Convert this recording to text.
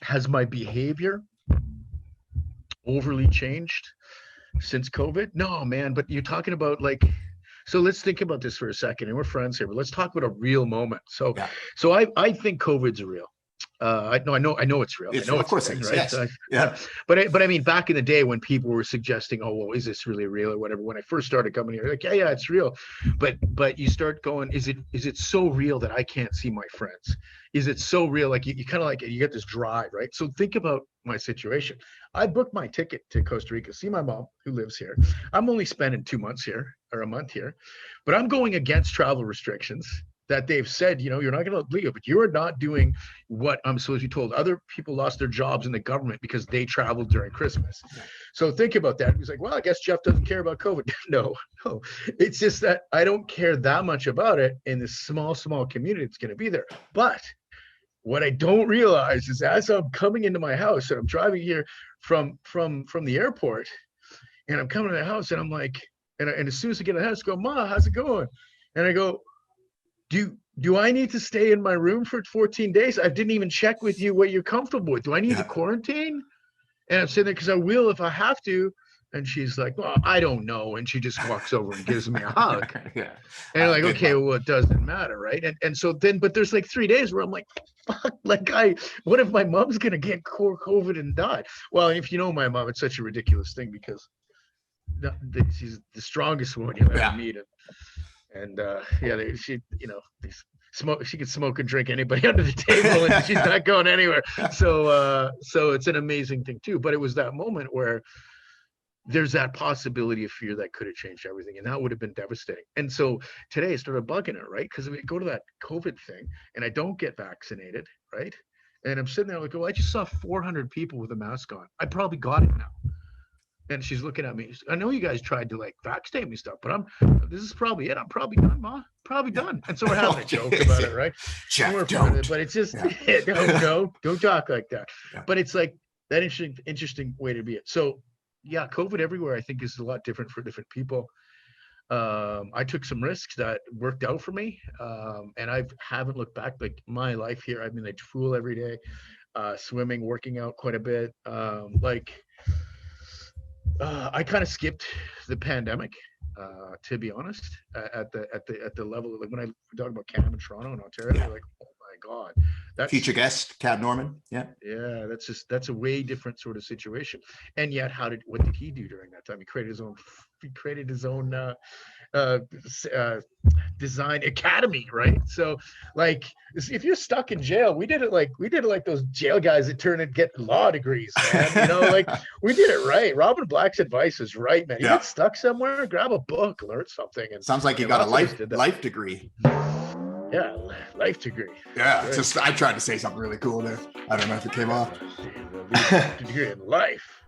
has my behavior overly changed since COVID? No, man, but you're talking about like, so let's think about this for a second, and we're friends here, but let's talk about a real moment. So, Yeah. so I think COVID's real. I know it's real. It's I know of course real, it is, right? yes. So Yeah. but I mean, back in the day when people were suggesting, oh, well, is this really real or whatever? When I first started coming here, like, yeah, it's real. But you start going, is it so real that I can't see my friends? Is it so real? Like you kind of like you get this drive, right? So think about my situation. I booked my ticket to Costa Rica, see my mom who lives here. I'm only spending 2 months here or a month here, but I'm going against travel restrictions that they've said, you're not going to leave, but you're not doing what I'm supposed to be told. Other people lost their jobs in the government because they traveled during Christmas. So think about that. He's like, well, I guess Geoff doesn't care about COVID. No, it's just that I don't care that much about it in this small community that's going to be there. But what I don't realize is as I'm coming into my house and I'm driving here from the airport and I'm coming to the house and I'm like, and as soon as I get in the house, I go, Ma, how's it going? And I go, do I need to stay in my room for 14 days? I didn't even check with you what you're comfortable with. Do I need to quarantine? And I'm sitting there because I will if I have to. And she's like, well, I don't know. And she just walks over and gives me a hug. Yeah. And like, okay, well, it doesn't matter, right? And so then, but there's like 3 days where I'm like, fuck, like what if my mom's gonna get COVID and die? Well, if you know my mom, it's such a ridiculous thing because she's the strongest woman you'll ever meet. And she she can smoke and drink anybody under the table and she's not going anywhere. So it's an amazing thing too. But it was that moment where there's that possibility of fear that could have changed everything, and that would have been devastating. And so today I started bugging her, right? Because we go to that COVID thing and I don't get vaccinated, right? And I'm sitting there like, oh, I just saw 400 people with a mask on. I probably got it now. And she's looking at me. I know you guys tried to like vaccinate me stuff, but this is probably it. I'm probably done, Ma. Probably done. And so we're having a joke about it, right? Geoff, don't. But it's just don't talk like that. Yeah. But it's like that interesting way to be it. So yeah, COVID everywhere I think is a lot different for different people. I took some risks that worked out for me, and I haven't looked back. Like my life here, I've been at pool every day, swimming, working out quite a bit. I kind of skipped the pandemic, to be honest. At the level, like when I talk about Canada, Toronto, and Ontario, like, oh my God, that's future guest Cab Norman. Yeah, that's a way different sort of situation. And yet, what did he do during that time? He created his own design academy, right? So like if you're stuck in jail, we did it like those jail guys that turn and get law degrees, man. Like we did it right. Robin Black's advice is right, man. You get stuck somewhere, grab a book, learn something. And sounds like you got a life degree. Yeah, life degree. Yeah, right. I tried to say something really cool there. I don't know if it came off. Degree in life.